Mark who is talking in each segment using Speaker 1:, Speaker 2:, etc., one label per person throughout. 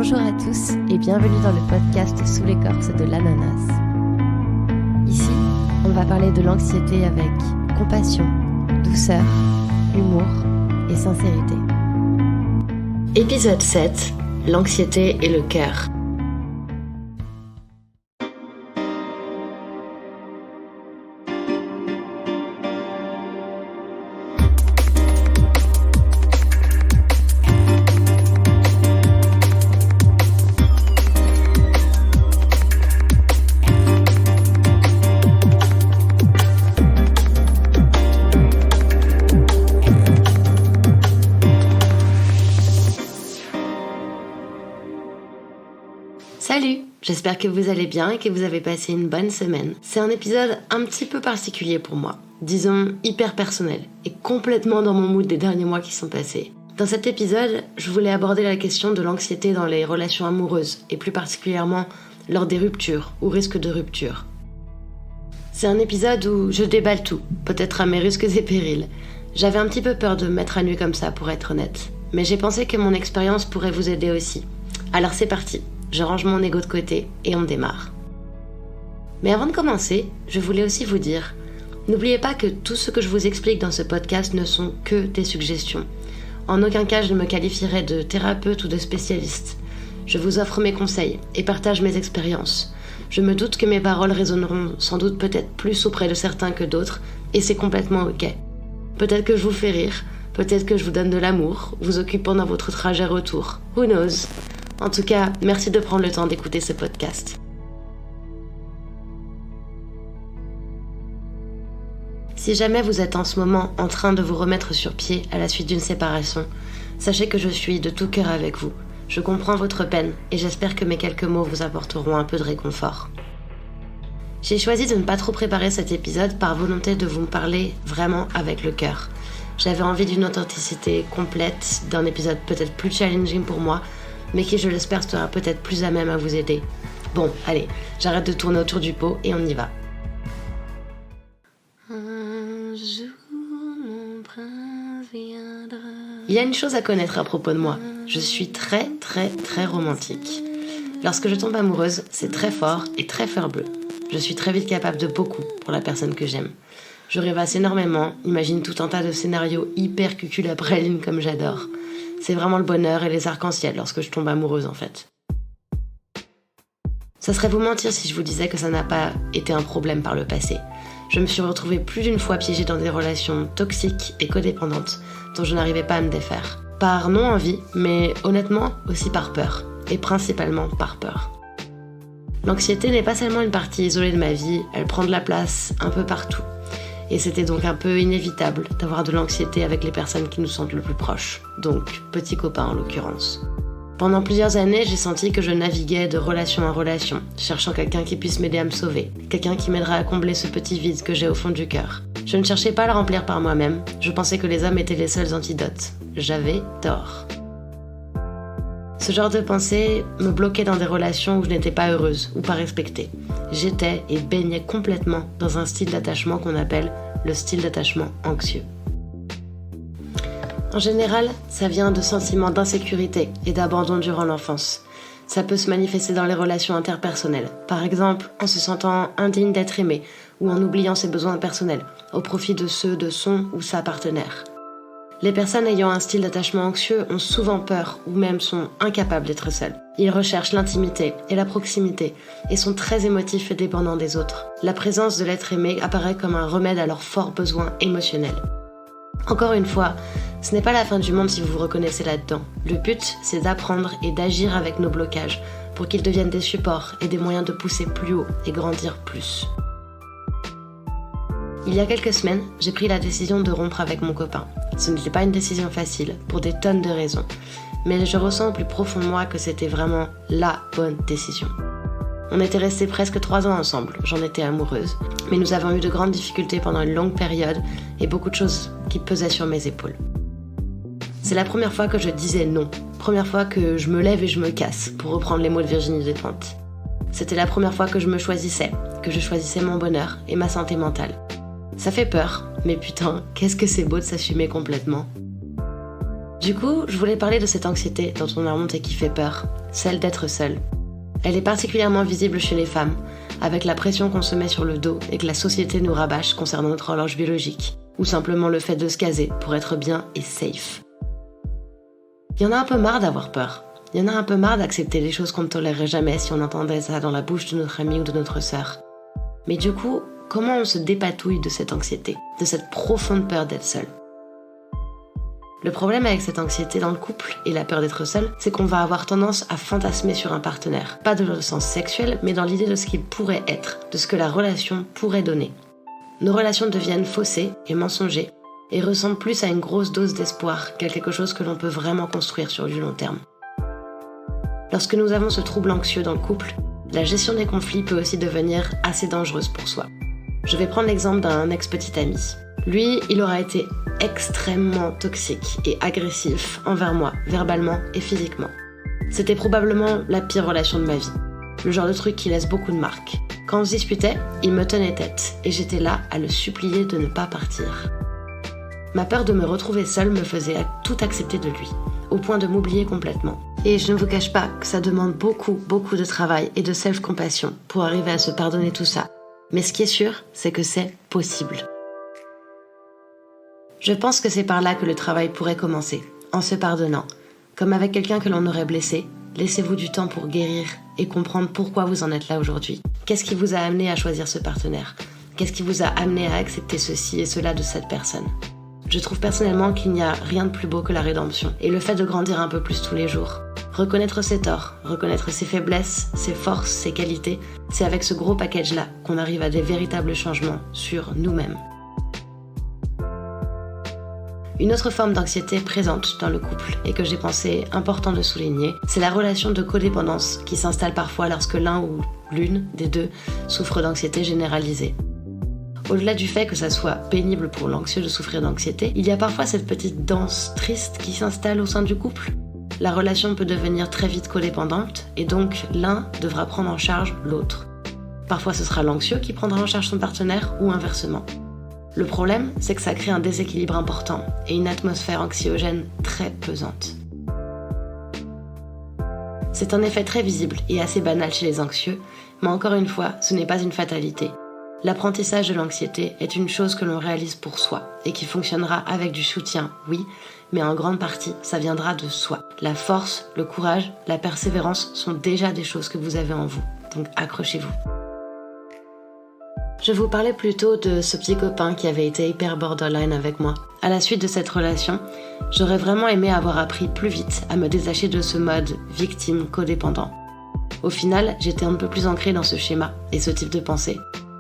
Speaker 1: Bonjour à tous et bienvenue dans le podcast Sous l'écorce de l'ananas. Ici, on va parler de l'anxiété avec compassion, douceur, humour et sincérité. Épisode 7, l'anxiété et le cœur. Salut, j'espère que vous allez bien et que vous avez passé une bonne semaine. C'est un épisode un petit peu particulier pour moi, disons hyper personnel et complètement dans mon mood des derniers mois qui sont passés. Dans cet épisode, je voulais aborder la question de l'anxiété dans les relations amoureuses et plus particulièrement lors des ruptures ou risques de rupture. C'est un épisode où je déballe tout, peut-être à mes risques et périls. J'avais un petit peu peur de me mettre à nu comme ça pour être honnête, mais j'ai pensé que mon expérience pourrait vous aider aussi. Alors c'est parti. Je range mon ego de côté et on démarre. Mais avant de commencer, je voulais aussi vous dire, n'oubliez pas que tout ce que je vous explique dans ce podcast ne sont que des suggestions. En aucun cas je ne me qualifierai de thérapeute ou de spécialiste. Je vous offre mes conseils et partage mes expériences. Je me doute que mes paroles résonneront sans doute peut-être plus auprès de certains que d'autres, et c'est complètement ok. Peut-être que je vous fais rire, peut-être que je vous donne de l'amour, vous occupant dans votre trajet retour. Who knows ? En tout cas, merci de prendre le temps d'écouter ce podcast. Si jamais vous êtes en ce moment en train de vous remettre sur pied à la suite d'une séparation, sachez que je suis de tout cœur avec vous. Je comprends votre peine et j'espère que mes quelques mots vous apporteront un peu de réconfort. J'ai choisi de ne pas trop préparer cet épisode par volonté de vous parler vraiment avec le cœur. J'avais envie d'une authenticité complète, d'un épisode peut-être plus challenging pour moi, mais qui, je l'espère, sera peut-être plus à même à vous aider. Bon, allez, j'arrête de tourner autour du pot et on y va. Un jour, mon prince viendra. Il y a une chose à connaître à propos de moi. Je suis très romantique. Lorsque je tombe amoureuse, c'est très fort et très fleur bleue. Je suis très vite capable de beaucoup pour la personne que j'aime. Je rêvasse énormément, imagine tout un tas de scénarios hyper cuculapralines comme j'adore. C'est vraiment le bonheur et les arcs-en-ciel lorsque je tombe amoureuse en fait. Ça serait vous mentir si je vous disais que ça n'a pas été un problème par le passé. Je me suis retrouvée plus d'une fois piégée dans des relations toxiques et codépendantes dont je n'arrivais pas à me défaire. Par non-envie, mais honnêtement aussi par peur. Et principalement par peur. L'anxiété n'est pas seulement une partie isolée de ma vie, elle prend de la place un peu partout. Et c'était donc un peu inévitable d'avoir de l'anxiété avec les personnes qui nous sont le plus proches, donc petits copains en l'occurrence. Pendant plusieurs années, j'ai senti que je naviguais de relation en relation, cherchant quelqu'un qui puisse m'aider à me sauver, quelqu'un qui m'aiderait à combler ce petit vide que j'ai au fond du cœur. Je ne cherchais pas à le remplir par moi-même, je pensais que les hommes étaient les seuls antidotes. J'avais tort. Ce genre de pensée me bloquait dans des relations où je n'étais pas heureuse ou pas respectée. J'étais et baignais complètement dans un style d'attachement qu'on appelle le style d'attachement anxieux. En général, ça vient de sentiments d'insécurité et d'abandon durant l'enfance. Ça peut se manifester dans les relations interpersonnelles, par exemple en se sentant indigne d'être aimé ou en oubliant ses besoins personnels, au profit de ceux de son ou sa partenaire. Les personnes ayant un style d'attachement anxieux ont souvent peur ou même sont incapables d'être seules. Ils recherchent l'intimité et la proximité et sont très émotifs et dépendants des autres. La présence de l'être aimé apparaît comme un remède à leurs forts besoins émotionnels. Encore une fois, ce n'est pas la fin du monde si vous vous reconnaissez là-dedans. Le but, c'est d'apprendre et d'agir avec nos blocages pour qu'ils deviennent des supports et des moyens de pousser plus haut et grandir plus. Il y a quelques semaines, j'ai pris la décision de rompre avec mon copain. Ce n'était pas une décision facile, pour des tonnes de raisons. Mais je ressens au plus profond de moi que c'était vraiment la bonne décision. On était restés presque 3 ans ensemble, j'en étais amoureuse. Mais nous avons eu de grandes difficultés pendant une longue période et beaucoup de choses qui pesaient sur mes épaules. C'est la première fois que je disais non. Première fois que je me lève et je me casse, pour reprendre les mots de Virginie Despentes. C'était la première fois que je me choisissais, que je choisissais mon bonheur et ma santé mentale. Ça fait peur, mais putain, qu'est-ce que c'est beau de s'assumer complètement. Du coup, je voulais parler de cette anxiété dont on a honte et qui fait peur, celle d'être seule. Elle est particulièrement visible chez les femmes, avec la pression qu'on se met sur le dos et que la société nous rabâche concernant notre horloge biologique, ou simplement le fait de se caser pour être bien et safe. Il y en a un peu marre d'avoir peur. Il y en a un peu marre d'accepter les choses qu'on ne tolérerait jamais si on entendait ça dans la bouche de notre amie ou de notre sœur. Mais du coup, comment on se dépatouille de cette anxiété, de cette profonde peur d'être seule ? Le problème avec cette anxiété dans le couple et la peur d'être seule, c'est qu'on va avoir tendance à fantasmer sur un partenaire. Pas dans le sens sexuel, mais dans l'idée de ce qu'il pourrait être, de ce que la relation pourrait donner. Nos relations deviennent faussées et mensongères et ressemblent plus à une grosse dose d'espoir qu'à quelque chose que l'on peut vraiment construire sur du long terme. Lorsque nous avons ce trouble anxieux dans le couple, la gestion des conflits peut aussi devenir assez dangereuse pour soi. Je vais prendre l'exemple d'un ex-petit ami. Lui, il aura été extrêmement toxique et agressif envers moi, verbalement et physiquement. C'était probablement la pire relation de ma vie. Le genre de truc qui laisse beaucoup de marques. Quand on se disputait, il me tenait tête et j'étais là à le supplier de ne pas partir. Ma peur de me retrouver seule me faisait tout accepter de lui, au point de m'oublier complètement. Et je ne vous cache pas que ça demande beaucoup de travail et de self-compassion pour arriver à se pardonner tout ça. Mais ce qui est sûr, c'est que c'est possible. Je pense que c'est par là que le travail pourrait commencer, en se pardonnant. Comme avec quelqu'un que l'on aurait blessé, laissez-vous du temps pour guérir et comprendre pourquoi vous en êtes là aujourd'hui. Qu'est-ce qui vous a amené à choisir ce partenaire ? Qu'est-ce qui vous a amené à accepter ceci et cela de cette personne ? Je trouve personnellement qu'il n'y a rien de plus beau que la rédemption et le fait de grandir un peu plus tous les jours. Reconnaître ses torts, reconnaître ses faiblesses, ses forces, ses qualités, c'est avec ce gros package-là qu'on arrive à des véritables changements sur nous-mêmes. Une autre forme d'anxiété présente dans le couple et que j'ai pensé important de souligner, c'est la relation de codépendance qui s'installe parfois lorsque l'un ou l'une des deux souffre d'anxiété généralisée. Au-delà du fait que ça soit pénible pour l'anxieux de souffrir d'anxiété, il y a parfois cette petite danse triste qui s'installe au sein du couple. La relation peut devenir très vite codépendante et donc l'un devra prendre en charge l'autre. Parfois ce sera l'anxieux qui prendra en charge son partenaire ou inversement. Le problème, c'est que ça crée un déséquilibre important et une atmosphère anxiogène très pesante. C'est un effet très visible et assez banal chez les anxieux, mais encore une fois, ce n'est pas une fatalité. L'apprentissage de l'anxiété est une chose que l'on réalise pour soi et qui fonctionnera avec du soutien, oui, mais en grande partie, ça viendra de soi. La force, le courage, la persévérance sont déjà des choses que vous avez en vous, donc accrochez-vous. Je vous parlais plutôt de ce petit copain qui avait été hyper borderline avec moi. À la suite de cette relation, j'aurais vraiment aimé avoir appris plus vite à me détacher de ce mode victime codépendant. Au final, j'étais un peu plus ancrée dans ce schéma et ce type de pensée,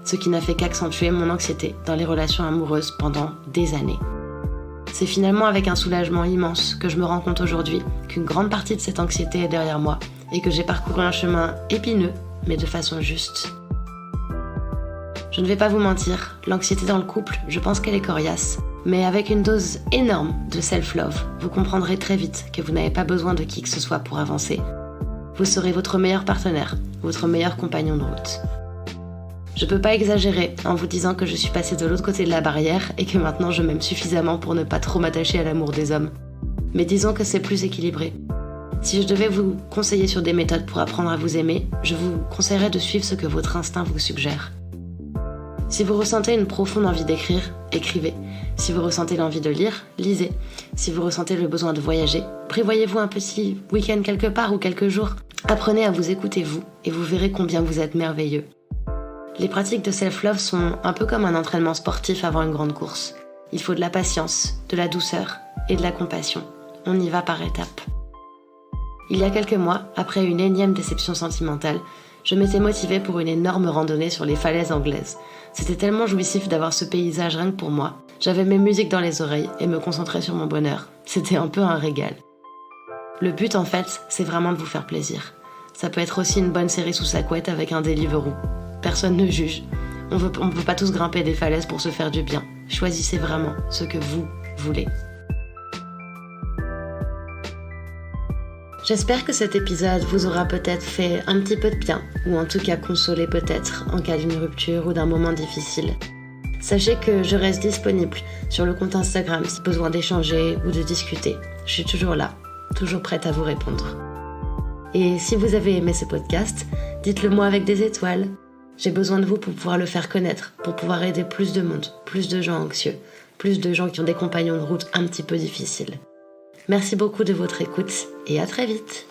Speaker 1: ce qui n'a fait qu'accentuer mon anxiété dans les relations amoureuses pendant des années. C'est finalement avec un soulagement immense que je me rends compte aujourd'hui qu'une grande partie de cette anxiété est derrière moi et que j'ai parcouru un chemin épineux, mais de façon juste. Je ne vais pas vous mentir, l'anxiété dans le couple, je pense qu'elle est coriace. Mais avec une dose énorme de self-love, vous comprendrez très vite que vous n'avez pas besoin de qui que ce soit pour avancer. Vous serez votre meilleur partenaire, votre meilleur compagnon de route. Je peux pas exagérer en vous disant que je suis passée de l'autre côté de la barrière et que maintenant je m'aime suffisamment pour ne pas trop m'attacher à l'amour des hommes. Mais disons que c'est plus équilibré. Si je devais vous conseiller sur des méthodes pour apprendre à vous aimer, je vous conseillerais de suivre ce que votre instinct vous suggère. Si vous ressentez une profonde envie d'écrire, écrivez. Si vous ressentez l'envie de lire, lisez. Si vous ressentez le besoin de voyager, prévoyez-vous un petit week-end quelque part ou quelques jours. Apprenez à vous écouter vous et vous verrez combien vous êtes merveilleux. Les pratiques de self-love sont un peu comme un entraînement sportif avant une grande course. Il faut de la patience, de la douceur et de la compassion. On y va par étapes. Il y a quelques mois, après une énième déception sentimentale, je m'étais motivée pour une énorme randonnée sur les falaises anglaises. C'était tellement jouissif d'avoir ce paysage rien que pour moi. J'avais mes musiques dans les oreilles et me concentrais sur mon bonheur. C'était un peu un régal. Le but en fait, c'est vraiment de vous faire plaisir. Ça peut être aussi une bonne série sous sa couette avec un Deliveroo. Personne ne juge. On veut pas tous grimper des falaises pour se faire du bien. Choisissez vraiment ce que vous voulez. J'espère que cet épisode vous aura peut-être fait un petit peu de bien, ou en tout cas consolé peut-être en cas d'une rupture ou d'un moment difficile. Sachez que je reste disponible sur le compte Instagram si besoin d'échanger ou de discuter. Je suis toujours là, toujours prête à vous répondre. Et si vous avez aimé ce podcast, dites-le moi avec des étoiles. J'ai besoin de vous pour pouvoir le faire connaître, pour pouvoir aider plus de monde, plus de gens anxieux, plus de gens qui ont des compagnons de route un petit peu difficiles. Merci beaucoup de votre écoute et à très vite.